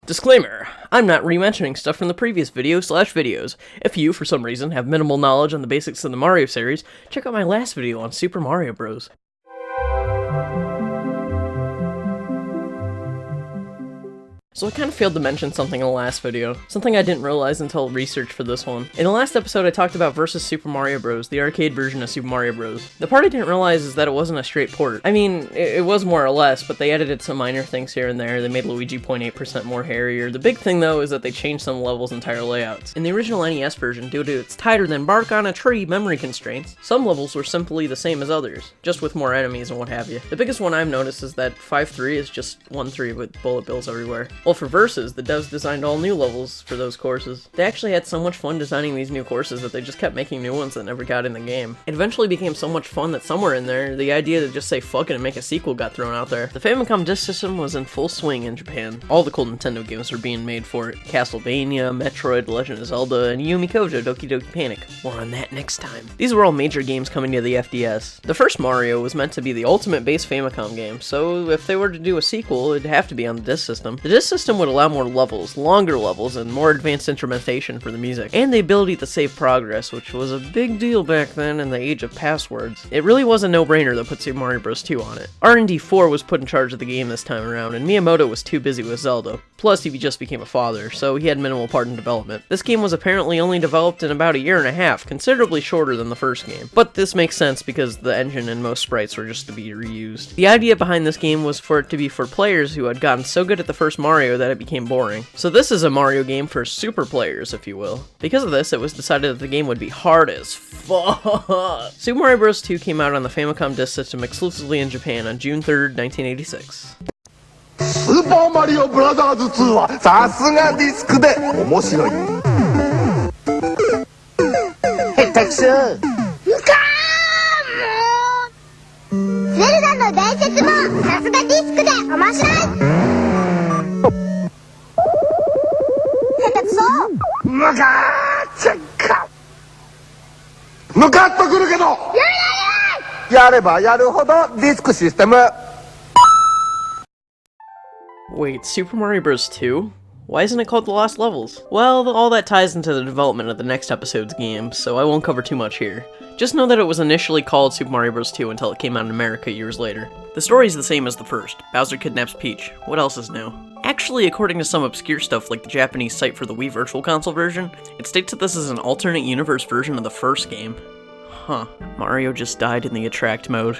Disclaimer, I'm not re-mentioning stuff from the previous videos. If you, for some reason, have minimal knowledge on the basics of the Mario series, check out my last video on Super Mario Bros. So I kind of failed to mention something in the last video, something I didn't realize until research for this one. In the last episode I talked about Versus Super Mario Bros., the arcade version of Super Mario Bros. The part I didn't realize is that it wasn't a straight port. I mean, it was more or less, but they edited some minor things here and there. They made Luigi 0.8% more hairier. The big thing though is that they changed some levels' entire layouts. In the original NES version, due to its tighter than bark on a tree memory constraints, some levels were simply the same as others, just with more enemies and what have you. The biggest one I've noticed is that 5-3 is just 1-3 with bullet bills everywhere. Well, for Versus, the devs designed all new levels for those courses. They actually had so much fun designing these new courses that they just kept making new ones that never got in the game. It eventually became so much fun that somewhere in there, the idea to just say fuck it and make a sequel got thrown out there. The Famicom Disk System was in full swing in Japan. All the cool Nintendo games were being made for it. Castlevania, Metroid, The Legend of Zelda, and Yumi Kojo Doki Doki Panic. More on that next time. These were all major games coming to the FDS. The first Mario was meant to be the ultimate base Famicom game, so if they were to do a sequel, it'd have to be on the Disk System. The Disk System would allow more levels, longer levels, and more advanced instrumentation for the music, and the ability to save progress, which was a big deal back then in the age of passwords. It really was a no-brainer to put Super Mario Bros. 2 on it. R&D 4 was put in charge of the game this time around, and Miyamoto was too busy with Zelda. Plus, he just became a father, so he had minimal part in development. This game was apparently only developed in about a year and a half, considerably shorter than the first game. But this makes sense because the engine and most sprites were just to be reused. The idea behind this game was for it to be for players who had gotten so good at the first Mario that it became boring. So this is a Mario game for super players, if you will. Because of this, it was decided that the game would be hard as fuck. Super Mario Bros. 2 came out on the Famicom Disk System exclusively in Japan on June 3rd, 1986. スーパーマリオブラザーズ2はさすがディスクで面白い。下手くそ。うかーもう。ゼルダの伝説もさすがディスクで面白い。下手くそ。ムカーチェッカ。ムカッとくるけど。やればやるほどディスクシステム。Wait, Super Mario Bros. 2? Why isn't it called The Lost Levels? Well, all that ties into the development of the next episode's game, so I won't cover too much here. Just know that it was initially called Super Mario Bros. 2 until it came out in America years later. The story's the same as the first. Bowser kidnaps Peach. What else is new? Actually, according to some obscure stuff like the Japanese site for the Wii Virtual Console version, it states that this is an alternate universe version of the first game. Huh. Mario just died in the attract mode.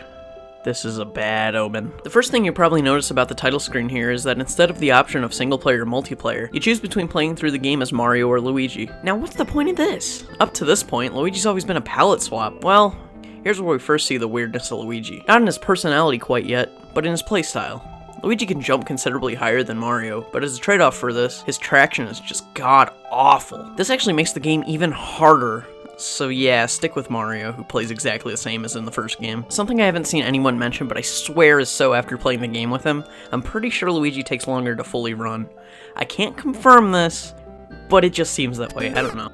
This is a bad omen. The first thing you probably notice about the title screen here is that instead of the option of single player or multiplayer, you choose between playing through the game as Mario or Luigi. Now what's the point of this? Up to this point, Luigi's always been a palette swap. Well, here's where we first see the weirdness of Luigi. Not in his personality quite yet, but in his playstyle. Luigi can jump considerably higher than Mario, but as a trade-off for this, his traction is just god-awful. This actually makes the game even harder. So yeah, stick with Mario, who plays exactly the same as in the first game. Something I haven't seen anyone mention, but I swear is so after playing the game with him, I'm pretty sure Luigi takes longer to fully run. I can't confirm this, but it just seems that way, I don't know.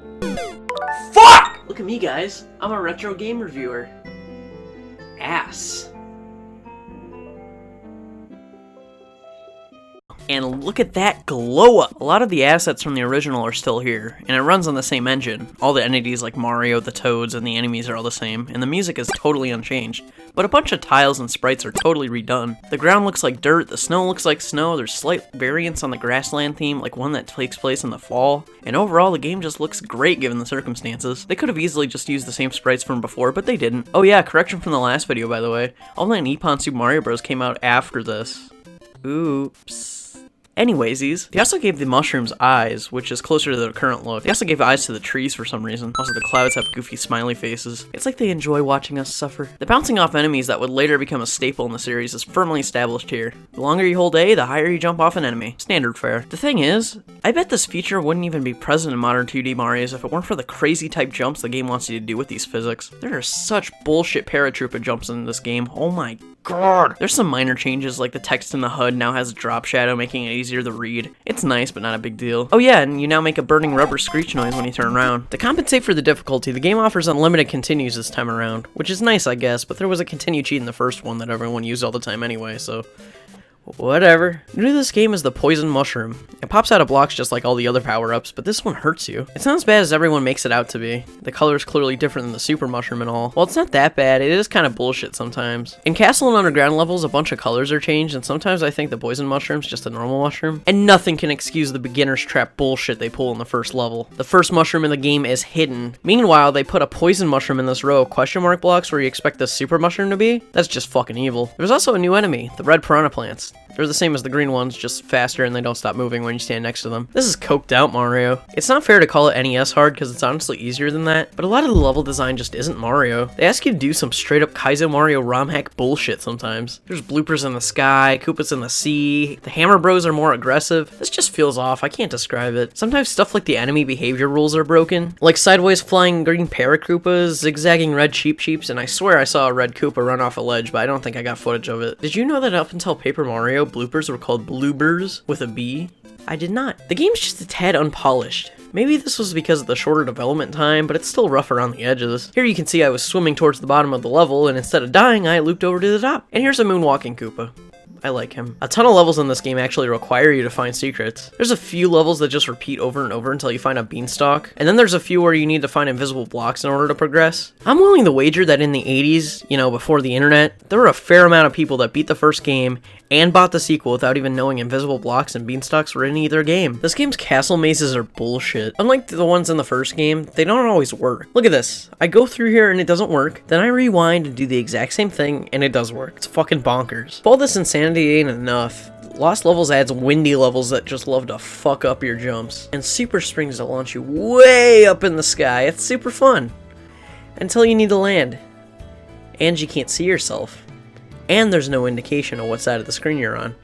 FUCK! Look at me guys, I'm a retro game reviewer. Ass. And look at that glow up! A lot of the assets from the original are still here, and it runs on the same engine. All the entities like Mario, the Toads, and the enemies are all the same, and the music is totally unchanged. But a bunch of tiles and sprites are totally redone. The ground looks like dirt, the snow looks like snow, there's slight variants on the grassland theme, like one that takes place in the fall, and overall the game just looks great given the circumstances. They could have easily just used the same sprites from before, but they didn't. Oh yeah, correction from the last video by the way. All that Nippon Super Mario Bros. Came out after this. Oops. Anywaysies, they also gave the mushrooms eyes, which is closer to the current look. They also gave eyes to the trees for some reason. Also, the clouds have goofy smiley faces. It's like they enjoy watching us suffer. The bouncing off enemies that would later become a staple in the series is firmly established here. The longer you hold A, the higher you jump off an enemy. Standard fare. The thing is, I bet this feature wouldn't even be present in modern 2D Marios if it weren't for the crazy type jumps the game wants you to do with these physics. There are such bullshit paratrooper jumps in this game. Oh my god. There's some minor changes like the text in the HUD now has a drop shadow, making it easier to read. It's nice, but not a big deal. Oh yeah, and you now make a burning rubber screech noise when you turn around. To compensate for the difficulty, the game offers unlimited continues this time around, which is nice I guess, but there was a continue cheat in the first one that everyone used all the time anyway, so Whatever. New to this game is the poison mushroom. It pops out of blocks just like all the other power-ups, but this one hurts you. It's not as bad as everyone makes it out to be. The color is clearly different than the super mushroom and all. While it's not that bad, it is kind of bullshit sometimes. In castle and underground levels, a bunch of colors are changed, and sometimes I think the poison mushroom's just a normal mushroom. And nothing can excuse the beginner's trap bullshit they pull in the first level. The first mushroom in the game is hidden. Meanwhile, they put a poison mushroom in this row of question mark blocks where you expect the super mushroom to be. That's just fucking evil. There's also a new enemy, the red piranha plants. They're the same as the green ones, just faster and they don't stop moving when you stand next to them. This is coked out Mario. It's not fair to call it NES hard because it's honestly easier than that, but a lot of the level design just isn't Mario. They ask you to do some straight up Kaizo Mario ROM hack bullshit sometimes. There's bloopers in the sky, Koopas in the sea, the Hammer Bros are more aggressive. This just feels off, I can't describe it. Sometimes stuff like the enemy behavior rules are broken, like sideways flying green Paracoopas, zigzagging red Cheeps, and I swear I saw a red Koopa run off a ledge, but I don't think I got footage of it. Did you know that up until Paper Mario, bloopers were called bloobers with a B? I did not. The game's just a tad unpolished. Maybe this was because of the shorter development time, but it's still rough around the edges. Here you can see I was swimming towards the bottom of the level, and instead of dying, I looped over to the top. And here's a moonwalking Koopa. I like him. A ton of levels in this game actually require you to find secrets. There's a few levels that just repeat over and over until you find a beanstalk, and then there's a few where you need to find invisible blocks in order to progress. I'm willing to wager that in the 80s, you know, before the internet, there were a fair amount of people that beat the first game and bought the sequel without even knowing invisible blocks and beanstalks were in either game. This game's castle mazes are bullshit. Unlike the ones in the first game, they don't always work. Look at this. I go through here and it doesn't work, then I rewind and do the exact same thing and it does work. It's fucking bonkers. If all this insanity ain't enough, Lost Levels adds windy levels that just love to fuck up your jumps, and super springs that launch you way up in the sky. It's super fun. Until you need to land. And you can't see yourself. And there's no indication of what side of the screen you're on.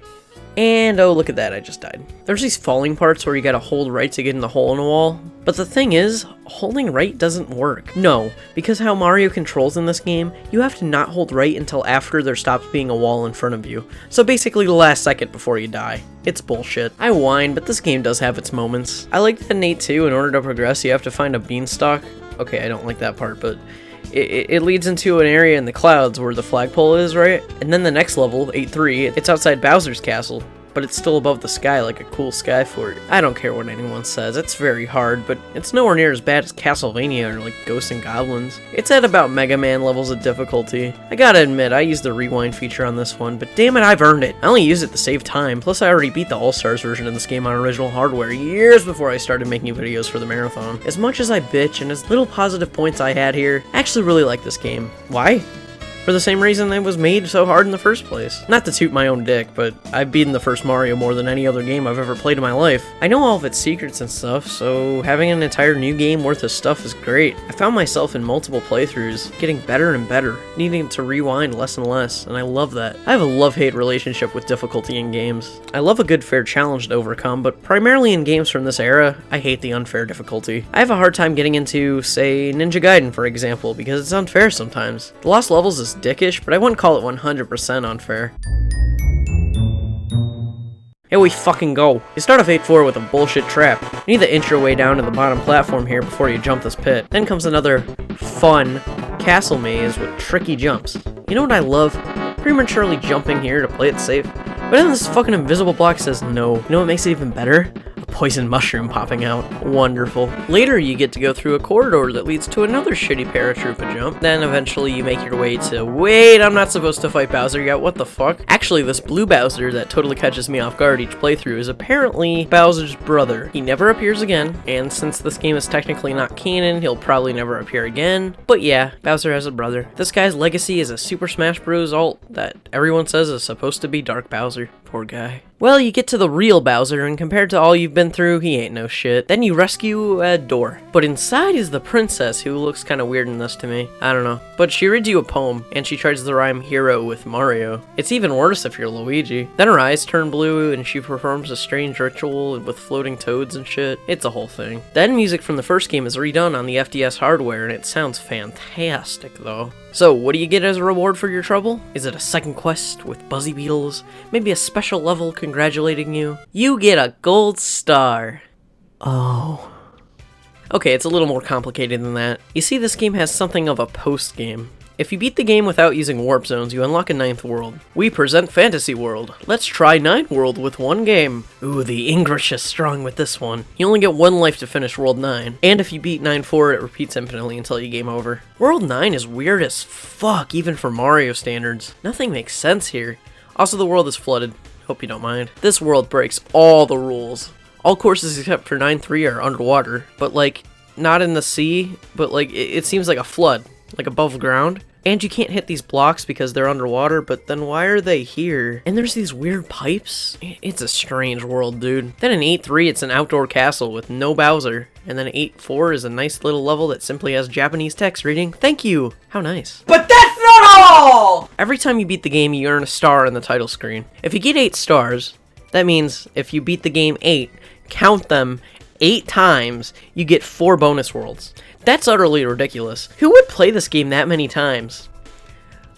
And oh, look at that, I just died. There's these falling parts where you gotta hold right to get in the hole in a wall. But the thing is, holding right doesn't work. No, because how Mario controls in this game, you have to not hold right until after there stops being a wall in front of you. So basically the last second before you die. It's bullshit. I whine, but this game does have its moments. I like that in 8-2, in order to progress, you have to find a beanstalk. Okay, I don't like that part, but it leads into an area in the clouds where the flagpole is, right? And then the next level, 8-3, it's outside Bowser's castle, but it's still above the sky like a cool sky fort. I don't care what anyone says, it's very hard, but it's nowhere near as bad as Castlevania or like Ghosts and Goblins. It's at about Mega Man levels of difficulty. I gotta admit, I used the rewind feature on this one, but damn it, I've earned it. I only used it to save time, plus I already beat the All-Stars version of this game on original hardware years before I started making videos for the marathon. As much as I bitch and as little positive points I had here, I actually really like this game. Why? For the same reason it was made so hard in the first place. Not to toot my own dick, but I've beaten the first Mario more than any other game I've ever played in my life. I know all of its secrets and stuff, so having an entire new game worth of stuff is great. I found myself in multiple playthroughs, getting better and better, needing to rewind less and less, and I love that. I have a love-hate relationship with difficulty in games. I love a good fair challenge to overcome, but primarily in games from this era, I hate the unfair difficulty. I have a hard time getting into, say, Ninja Gaiden for example, because it's unfair sometimes. The Lost Levels is dickish, but I wouldn't call it 100% unfair. Here we fucking go. You start off 8-4 with a bullshit trap. You need to inch your way down to the bottom platform here before you jump this pit. Then comes another fun castle maze with tricky jumps. You know what I love? Prematurely jumping here to play it safe. But then this fucking invisible block says no. You know what makes it even better? Poison mushroom popping out. Wonderful. Later you get to go through a corridor that leads to another shitty paratroopa jump. Then eventually you make your way to, wait, I'm not supposed to fight Bowser yet, what the fuck? Actually, this blue Bowser that totally catches me off guard each playthrough is apparently Bowser's brother. He never appears again, and since this game is technically not canon, he'll probably never appear again. But yeah, Bowser has a brother. This guy's legacy is a Super Smash Bros. Ult that everyone says is supposed to be Dark Bowser. Poor guy. Well, you get to the real Bowser, and compared to all you've been through, he ain't no shit. Then you rescue a door. But inside is the princess, who looks kinda weird in this to me. I don't know. But she reads you a poem, and she tries to rhyme hero with Mario. It's even worse if you're Luigi. Then her eyes turn blue, and she performs a strange ritual with floating toads and shit. It's a whole thing. The end music from the first game is redone on the FDS hardware, and it sounds fantastic, though. So, what do you get as a reward for your trouble? Is it a second quest with Buzzy Beetles? Maybe a special level congratulating you? You get a gold star. Oh. Okay, it's a little more complicated than that. You see, this game has something of a post-game. If you beat the game without using warp zones, you unlock a 9th world. We present Fantasy World. Let's try 9 World with one game. Ooh, the English is strong with this one. You only get 1 life to finish World 9, and if you beat 9-4, it repeats infinitely until you game over. World 9 is weird as fuck, even for Mario standards. Nothing makes sense here. Also, the world is flooded. Hope you don't mind. This world breaks all the rules. All courses except for 9-3 are underwater, but like, not in the sea, but like, it seems like a flood, like above ground. And you can't hit these blocks because they're underwater, but then why are they here? And there's these weird pipes. It's a strange world, dude. Then in 8-3, it's an outdoor castle with no Bowser. And then 8-4 is a nice little level that simply has Japanese text reading, "Thank you." How nice. But that's not all! Every time you beat the game, you earn a star on the title screen. If you get 8 stars, that means if you beat the game 8, count them 8 times, you get 4 bonus worlds. That's utterly ridiculous. Who would play this game that many times?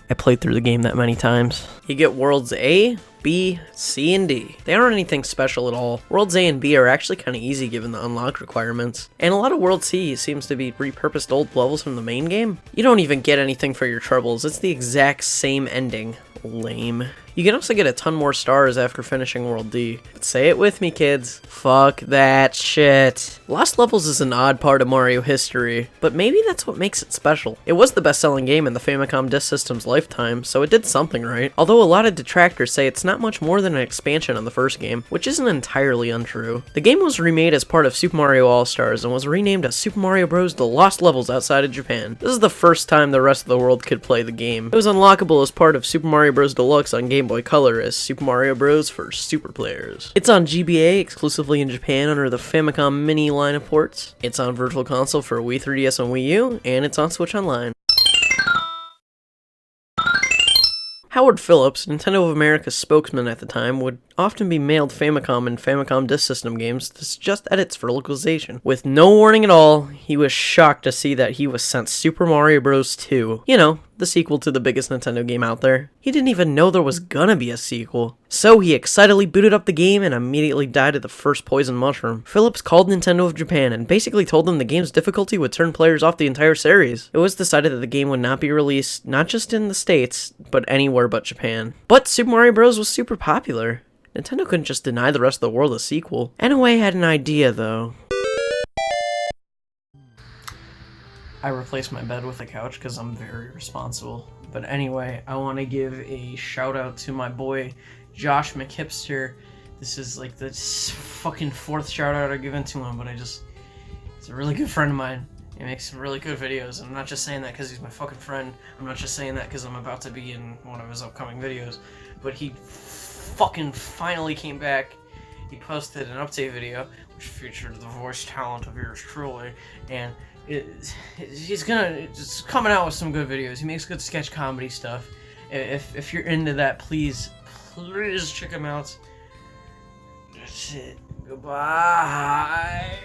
I played through the game that many times. You get worlds A, B, C, and D. They aren't anything special at all. Worlds A and B are actually kind of easy given the unlock requirements. And a lot of World C seems to be repurposed old levels from the main game. You don't even get anything for your troubles. It's the exact same ending. Lame. You can also get a ton more stars after finishing World D. But say it with me, kids. Fuck that shit. Lost Levels is an odd part of Mario history, but maybe that's what makes it special. It was the best-selling game in the Famicom Disk System's lifetime, so it did something right. Although a lot of detractors say it's not much more than an expansion on the first game, which isn't entirely untrue. The game was remade as part of Super Mario All-Stars and was renamed as Super Mario Bros. The Lost Levels outside of Japan. This is the first time the rest of the world could play the game. It was unlockable as part of Super Mario Bros. Deluxe on Game Boy Color as Super Mario Bros. For Super Players. It's on GBA exclusively in Japan under the Famicom Mini line of ports. It's on Virtual Console for Wii 3DS and Wii U, and it's on Switch Online. Howard Phillips, Nintendo of America's spokesman at the time, would often be mailed Famicom and Famicom Disk System games to suggest edits for localization. With no warning at all, he was shocked to see that he was sent Super Mario Bros. 2. You know, the sequel to the biggest Nintendo game out there. He didn't even know there was gonna be a sequel. So he excitedly booted up the game and immediately died of the first poison mushroom. Phillips called Nintendo of Japan and basically told them the game's difficulty would turn players off the entire series. It was decided that the game would not be released, not just in the States, but anywhere but Japan. But Super Mario Bros. Was super popular. Nintendo couldn't just deny the rest of the world a sequel. NOA had an idea, though. I replaced my bed with a couch because I'm very responsible. But anyway, I want to give a shout out to my boy, Josh McHipster. This is like the fucking 4th shout out I've given to him, but he's a really good friend of mine. He makes some really good videos, and I'm not just saying that because he's my fucking friend. I'm not just saying that because I'm about to be in one of his upcoming videos. But he fucking finally came back. He posted an update video, which featured the voice talent of yours truly, and he's just coming out with some good videos. He makes good sketch comedy stuff. If you're into that, please check him out. That's it. Goodbye.